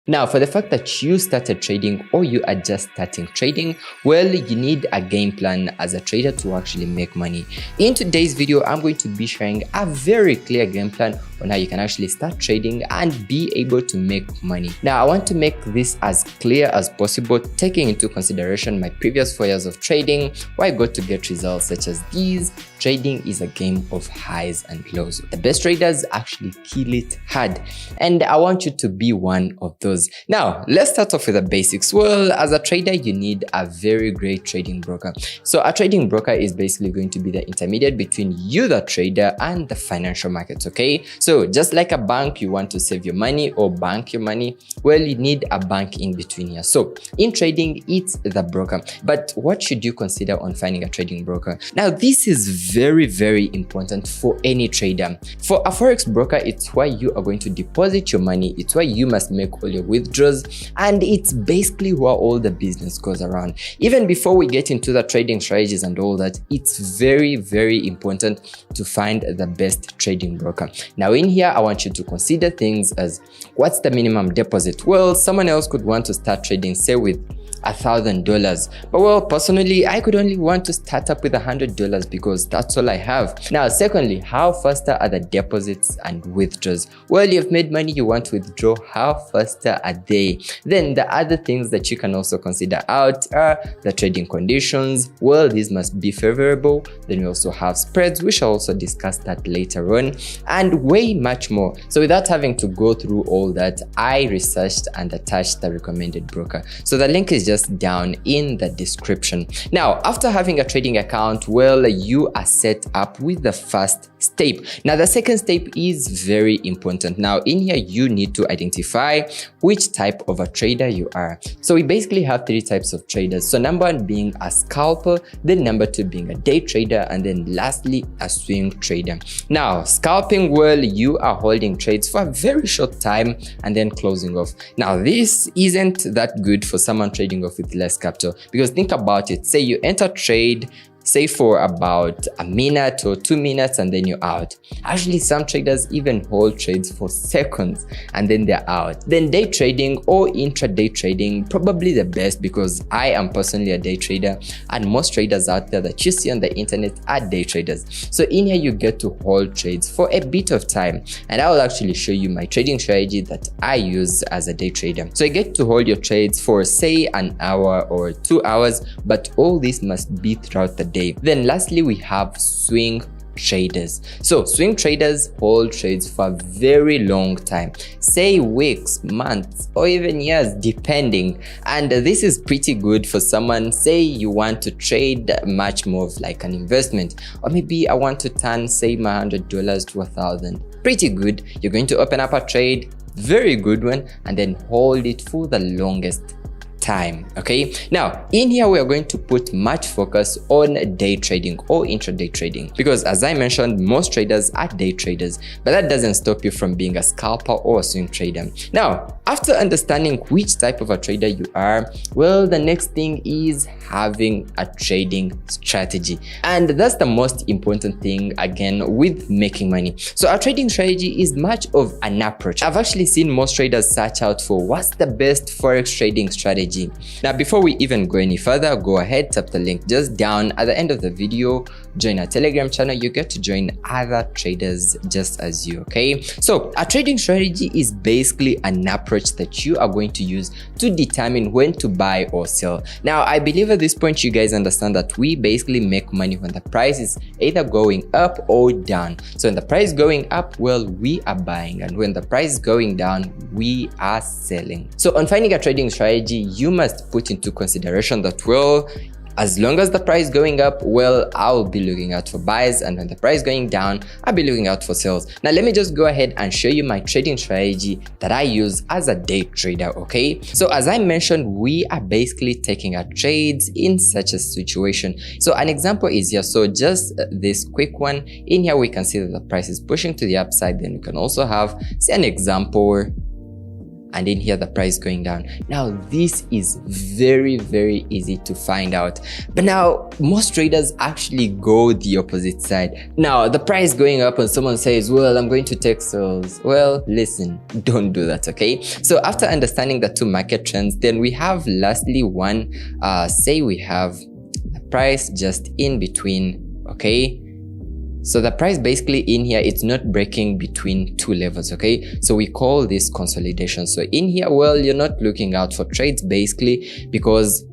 Now, for the fact that you started trading or you are just starting trading, well, you need a game plan as a trader to actually make money. In today's video, I'm going to be sharing a very clear game plan on how you can actually start trading and be able to make money. Now, I want to make this as clear as possible, taking into consideration my previous 4 years of trading, where I got to get results such as these. Trading is a game of highs and lows. The best traders actually kill it hard, and I want you to be one of those. Now, let's start off with the basics. Well, as a trader, you need a very great trading broker. So a trading broker is basically going to be the intermediate between you, the trader, and the financial markets, okay? So just like a bank, you want to save your money or bank your money, well, you need a bank in between here. So in trading, it's the broker. But what should you consider on finding a trading broker? Now, this is very, very important for any trader. For a forex broker, it's why you are going to deposit your money. It's why you must make all your withdrawals, and it's basically where all the business goes around. Even before we get into the trading strategies and all that, it's very, very important to find the best trading broker. Now in here, I want you to consider things as what's the minimum deposit? Well, someone else could want to start trading, say with $1,000, but well, personally, I could only want to start up with $100 because that's all I have. Now, secondly, how faster are the deposits and withdrawals? Well, you've made money, you want to withdraw, how faster are they? Then the other things that you can also consider out are the trading conditions. Well, these must be favorable. Then we also have spreads, we shall also discuss that later on, and way much more. So without having to go through all that, I researched and attached the recommended broker. So the link is just down in the description. Now, after having a trading account, well, you are set up with the first step. Now, the second step is very important. Now, in here, you need to identify which type of a trader you are. So we basically have 3 types of traders. So number 1 being a scalper, then number 2 being a day trader, and then lastly, a swing trader. Now, scalping, well, you are holding trades for a very short time and then closing off. Now, this isn't that good for someone trading off with less capital, because think about it. Say you enter trade, say for about a minute or 2 minutes, and then you're out. Actually, some traders even hold trades for seconds and then they're out. Then day trading or intraday trading, probably the best, because I am personally a day trader, and most traders out there that you see on the internet are day traders. So in here, you get to hold trades for a bit of time, and I will actually show you my trading strategy that I use as a day trader. So you get to hold your trades for say an hour or 2 hours, but all this must be throughout the day. Then lastly, we have swing traders. So swing traders hold trades for a very long time, say weeks, months, or even years, depending. And this is pretty good for someone, say you want to trade much more of like an investment, or maybe I want to turn say my $100 to $1,000. Pretty good. You're going to open up a trade, very good one, and then hold it for the longest time. Okay, now in here we are going to put much focus on day trading or intraday trading, because as I mentioned, most traders are day traders, but that doesn't stop you from being a scalper or a swing trader. Now, after understanding which type of a trader you are, well, the next thing is having a trading strategy, and that's the most important thing again with making money. So our trading strategy is much of an approach. I've actually seen most traders search out for what's the best forex trading strategy. Now, before we even go any further, go ahead, tap the link just down at the end of the video, join our Telegram channel. You get to join other traders just as you, okay? So a trading strategy is basically an approach that you are going to use to determine when to buy or sell. Now, I believe at this point you guys understand that we basically make money when the price is either going up or down. So when the price is going up, well, we are buying, and when the price is going down, we are selling. So on finding a trading strategy, you must put into consideration that, well, as long as the price is going up, well, I'll be looking out for buys, and when the price is going down, I'll be looking out for sales. Now, let me just go ahead and show you my trading strategy that I use as a day trader, okay? So as I mentioned, we are basically taking our trades in such a situation. So an example is here. So just this quick one. In here, we can see that the price is pushing to the upside. Then we can also have, say, an example and in here the price going down. Now this is very, very easy to find out, but now most traders actually go the opposite side. Now the price going up and someone says, well, I'm going to take sales. Well, listen, don't do that, okay? So after understanding the two market trends, then we have lastly one, say we have the price just in between, okay? So the price basically in here, it's not breaking between two levels, okay? So we call this consolidation. So in here, well, you're not looking out for trades basically because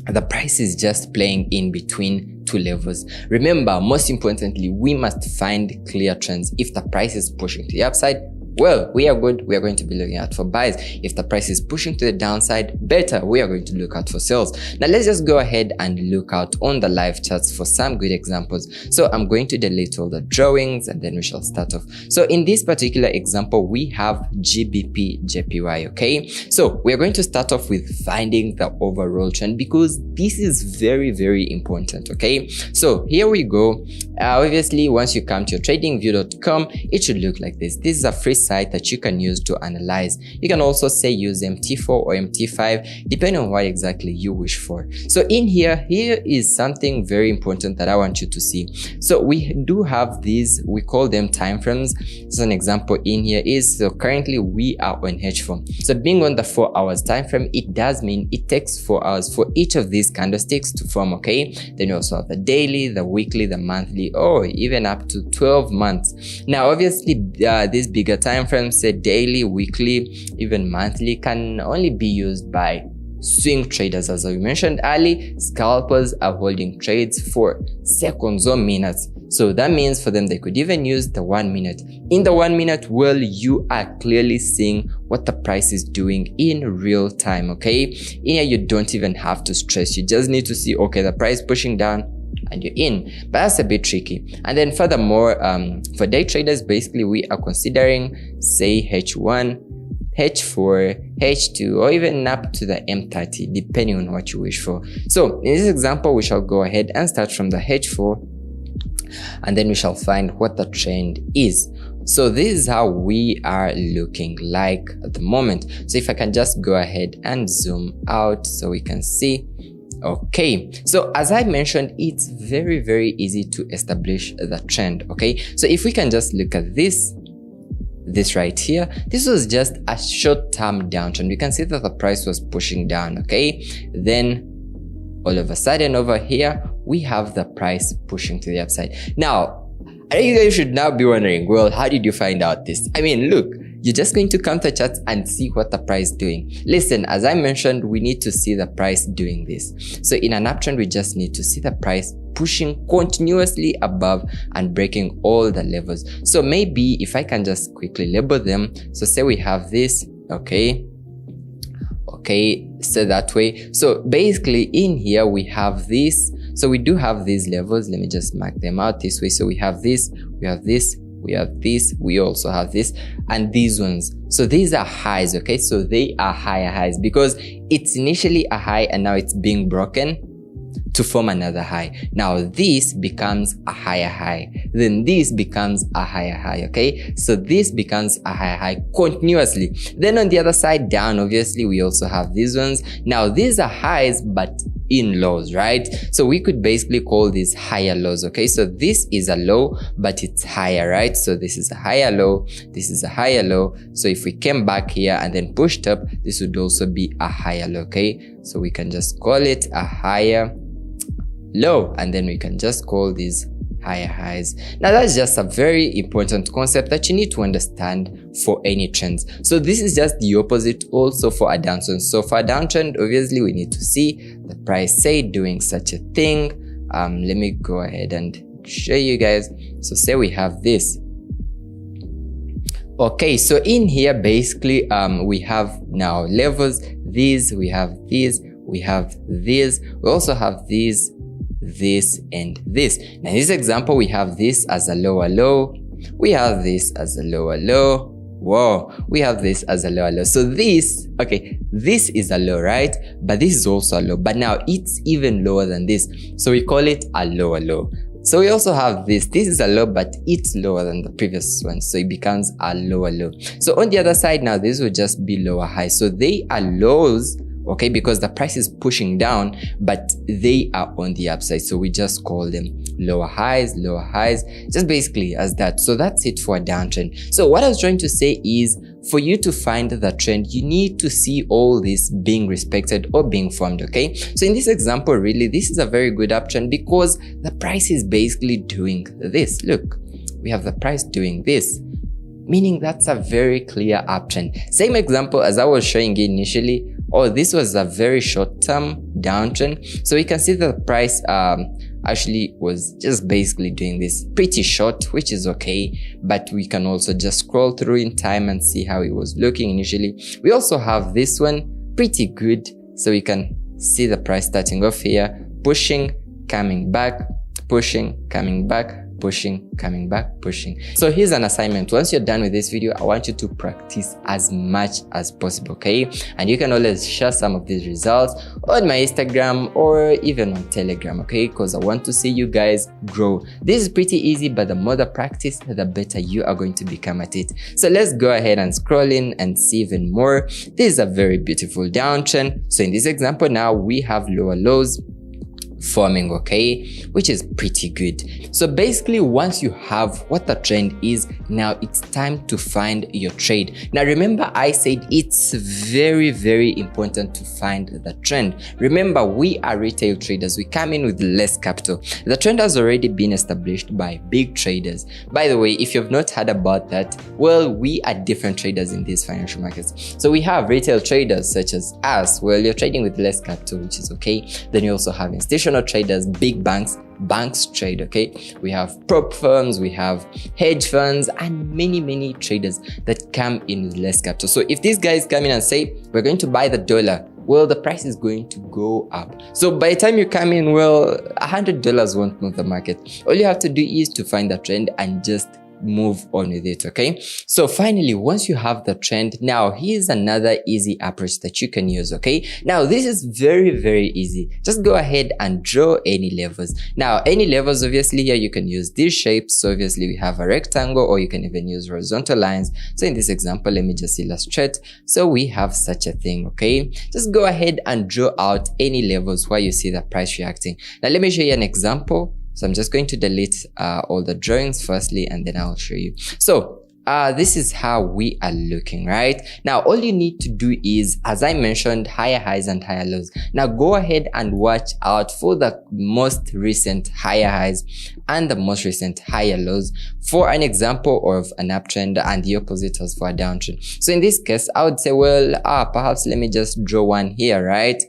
the price is just playing in between two levels. Remember, most importantly, we must find clear trends. If the price is pushing to the upside, well, we are good. We are going to be looking out for buys. If the price is pushing to the downside, better, we are going to look out for sales. Now let's just go ahead and look out on the live charts for some good examples. So I'm going to delete all the drawings and then we shall start off. So in this particular example, we have GBP JPY, okay? So we are going to start off with finding the overall trend because this is very, very important, okay? So here we go. Obviously, once you come to your tradingview.com, it should look like this. This is a free site that you can use to analyze. You can also say use MT4 or MT5 depending on what exactly you wish for. So in here is something very important that I want you to see. So we do have these, we call them time frames. So an example in here is, so currently we are on H4. So being on the 4 hours time frame, it does mean it takes 4 hours for each of these candlesticks to form, okay? Then you also have the daily, the weekly, the monthly, or even up to 12 months. Now obviously these bigger time frames, say daily, weekly, even monthly, can only be used by swing traders. As I mentioned earlier, scalpers are holding trades for seconds or minutes. So that means for them, they could even use the 1 minute. In the 1 minute, well, you are clearly seeing what the price is doing in real time, okay? In here, you don't even have to stress. You just need to see, okay, the price pushing down, and you're in. But that's a bit tricky. And then furthermore, for day traders, basically we are considering, say, H1, H4, H2, or even up to the M30, depending on what you wish for. So in this example, we shall go ahead and start from the H4, and then we shall find what the trend is. So this is how we are looking like at the moment. So if I can just go ahead and zoom out so we can see. Okay, so as I mentioned, it's very, very easy to establish the trend, okay? So if we can just look at this right here, this was just a short-term downtrend. You can see that the price was pushing down, okay? Then all of a sudden over here, we have the price pushing to the upside. Now, I think you guys should now be wondering, well, how did you find out this? I mean, look, you're just going to come to charts and see what the price is doing. Listen, as I mentioned, we need to see the price doing this. So in an uptrend, we just need to see the price pushing continuously above and breaking all the levels. So maybe if I can just quickly label them. So say we have this, okay, so that way. So basically in here, we have this. So we do have these levels. Let me just mark them out this way. So we have this, we have this, we have this, we also have this, and these ones. So these are highs, okay? So they are higher highs because it's initially a high and now it's being broken to form another high. Now this becomes a higher high, then this becomes a higher high, okay? So this becomes a higher high continuously. Then on the other side down, obviously we also have these ones. Now these are highs but in lows, right? So we could basically call these higher lows, okay? So this is a low but it's higher, right? So this is a higher low, this is a higher low. So if we came back here and then pushed up, this would also be a higher low, okay? So we can just call it a higher low, and then we can just call these higher highs. Now that's just a very important concept that you need to understand for any trends. So this is just the opposite also for a downtrend. So for a downtrend, obviously we need to see the price say doing such a thing. Let me go ahead and show you guys. So say we have this. Okay, so in here basically we have now levels. These, we have these, we have these, we also have these, this and this. Now in this example, we have this as a lower low, we have this as a lower low, whoa, we have this as a lower low. So this, okay, this is a low, right? But this is also a low, but now it's even lower than this, so we call it a lower low. So we also have this is a low, but it's lower than the previous one, so it becomes a lower low. So on the other side now, this will just be lower high. So they are lows, okay, because the price is pushing down, but they are on the upside, so we just call them lower highs, just basically as that. So that's it for a downtrend. So what I was trying to say is, for you to find the trend, you need to see all this being respected or being formed, okay? So in this example, really, this is a very good uptrend because the price is basically doing this. Look, we have the price doing this, meaning that's a very clear uptrend. Same example as I was showing you initially. Oh, this was a very short-term downtrend. So we can see that the price actually was just basically doing this pretty short, which is okay, but we can also just scroll through in time and see how it was looking initially. We also have this one, pretty good. So we can see the price starting off here, pushing, coming back, pushing, coming back, pushing, coming back, pushing. So here's an assignment. Once you're done with this video, I want you to practice as much as possible, okay? And you can always share some of these results on my Instagram or even on Telegram, okay? Because I want to see you guys grow. This is pretty easy, but the more the practice, the better you are going to become at it. So let's go ahead and scroll in and see even more. This is a very beautiful downtrend. So in this example now, we have lower lows forming, okay, which is pretty good. So basically, once you have what the trend is, now it's time to find your trade. Now remember, I said it's very, very important to find the trend. Remember, we are retail traders. We come in with less capital. The trend has already been established by big traders. By the way, if you've not heard about that, well, we are different traders in these financial markets. So we have retail traders such as us. Well, you're trading with less capital, which is okay. Then you also have institutional traders, big banks trade, okay? We have prop firms, we have hedge funds, and many traders that come in with less capital. So if these guys come in and say, we're going to buy the dollar, well, the price is going to go up. So by the time you come in, well, $100 won't move the market. All you have to do is to find the trend and just move on with it, okay? So finally, once you have the trend, now here's another easy approach that you can use, okay? Now this is very easy. Just go ahead and draw any levels. Now any levels, obviously here you can use these shapes. So obviously we have a rectangle, or you can even use horizontal lines. So in this example, let me just illustrate. So we have such a thing, okay? Just go ahead and draw out any levels where you see the price reacting. Now let me show you an example. So I'm just going to delete all the drawings firstly, and then I'll show you. So this is how we are looking, right? Now, all you need to do is, as I mentioned, higher highs and higher lows. Now, go ahead and watch out for the most recent higher highs and the most recent higher lows for an example of an uptrend, and the opposite was for a downtrend. So in this case, I would say, well, perhaps let me just draw one here, right?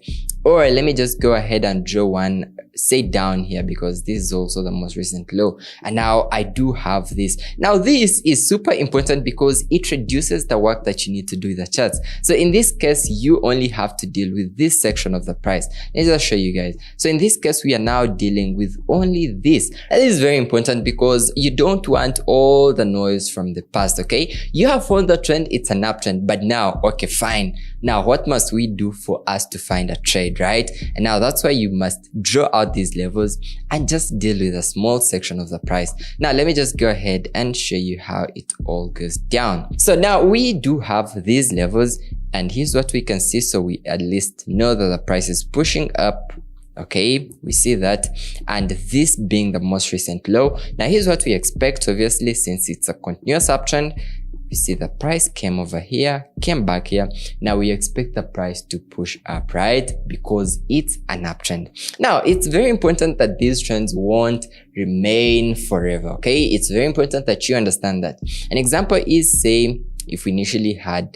Or let me just go ahead and draw one, say down here, because this is also the most recent low. And now I do have this. Now this is super important because it reduces the work that you need to do with the charts. So in this case, you only have to deal with this section of the price. Let me just show you guys. So in this case, we are now dealing with only this. And this is very important because you don't want all the noise from the past, okay? You have found the trend, it's an uptrend, but now, okay, fine. Now, what must we do for us to find a trade, right? And now that's why you must draw out these levels and just deal with a small section of the price. Now, let me just go ahead and show you how it all goes down. So now we do have these levels, and here's what we can see. So we at least know that the price is pushing up. Okay, we see that, and this being the most recent low. Now here's what we expect, obviously, since it's a continuous uptrend. We see the price came over here, came back here. Now we expect the price to push up, right? Because it's an uptrend. Now, it's very important that these trends won't remain forever, okay? It's very important that you understand that. An example is, say, if we initially had,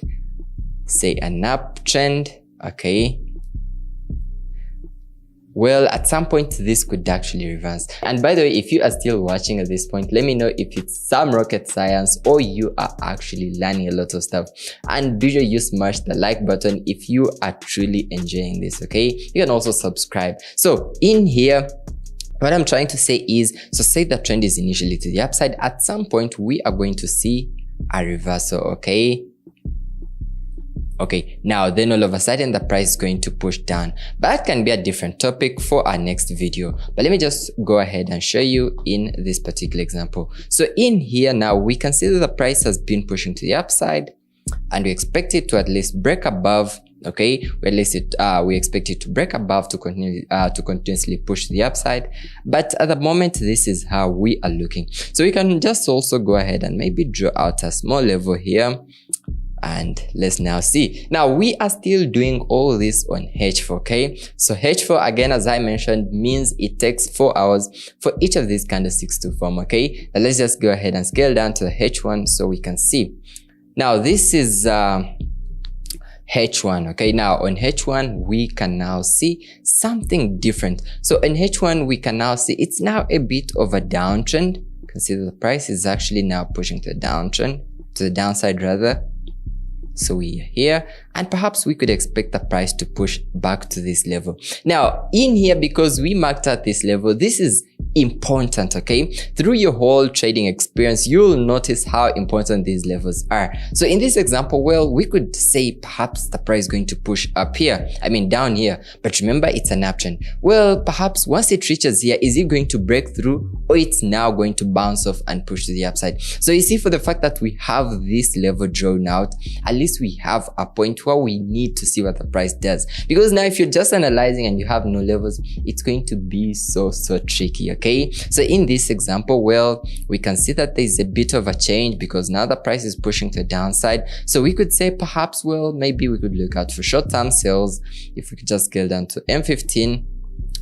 say, an uptrend, okay? Well, at some point, this could actually reverse. And by the way, if you are still watching at this point, let me know if it's some rocket science or you are actually learning a lot of stuff. And be sure you smash the like button if you are truly enjoying this, okay? You can also subscribe. So in here, what I'm trying to say is, so say the trend is initially to the upside. At some point, we are going to see a reversal, okay? Okay, now then all of a sudden the price is going to push down. But that can be a different topic for our next video. But let me just go ahead and show you in this particular example. So in here now we can see that the price has been pushing to the upside, and we expect it to at least break above. Okay, we expect it to break above to continuously push the upside. But at the moment, this is how we are looking. So we can just also go ahead and maybe draw out a small level here. And let's now see. Now we are still doing all this on H4, okay? So H4, again, as I mentioned, means it takes 4 hours for each of these candlesticks to form, okay? Now let's just go ahead and scale down to the H1 so we can see. Now this is H1, okay? Now on H1, we can now see something different. So in H1, we can now see it's now a bit of a downtrend. You can see that the price is actually now pushing to the downtrend, to the downside rather. So we are here, and perhaps we could expect the price to push back to this level. Now in here, because we marked out this level, this is important, okay? Through your whole trading experience, you'll notice how important these levels are. So in this example, well, we could say perhaps the price is going to push up here, down here, but remember it's an uptrend. Well, perhaps once it reaches here, is it going to break through, or it's now going to bounce off and push to the upside? So you see, for the fact that we have this level drawn out, at least we have a point where we need to see what the price does. Because now if you're just analyzing and you have no levels, it's going to be so tricky, okay? So in this example, well, we can see that there's a bit of a change because now the price is pushing to the downside. So we could say perhaps, well, maybe we could look out for short-term sales. If we could just scale down to M15.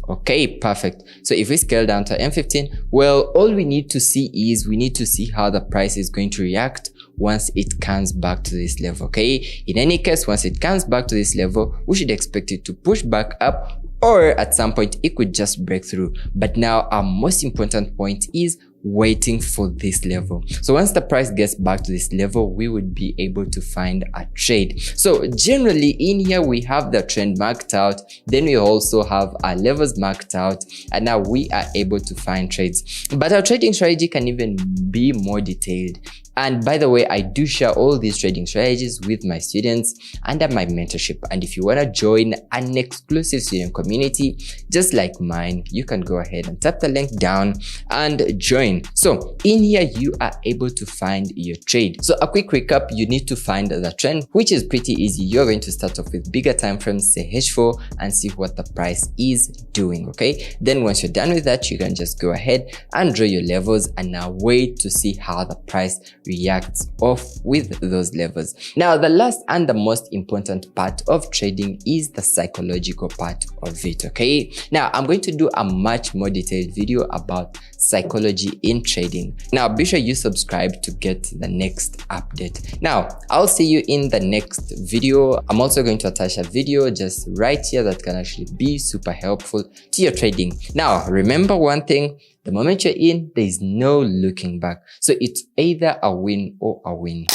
Okay, perfect. So if we scale down to M15, well, all we need to see is we need to see how the price is going to react once it comes back to this level, okay? In any case, once it comes back to this level, we should expect it to push back up, or at some point it could just break through. But now our most important point is waiting for this level. So once the price gets back to this level, we would be able to find a trade. So generally in here, we have the trend marked out, then we also have our levels marked out, and now we are able to find trades. But our trading strategy can even be more detailed. And by the way, I do share all these trading strategies with my students under my mentorship. And if you want to join an exclusive student community just like mine, you can go ahead and tap the link down and join. So in here, you are able to find your trade. So a quick recap, you need to find the trend, which is pretty easy. You're going to start off with bigger time frames, say H4, and see what the price is doing, okay? Then once you're done with that, you can just go ahead and draw your levels and now wait to see how the price reacts off with those levels. Now, the last and the most important part of trading is the psychological part of it, okay? Now, I'm going to do a much more detailed video about psychology in trading. Now, be sure you subscribe to get the next update. Now, I'll see you in the next video. I'm also going to attach a video just right here that can actually be super helpful to your trading. Now, remember one thing, the moment you're in, there is no looking back. So it's either a win or a win.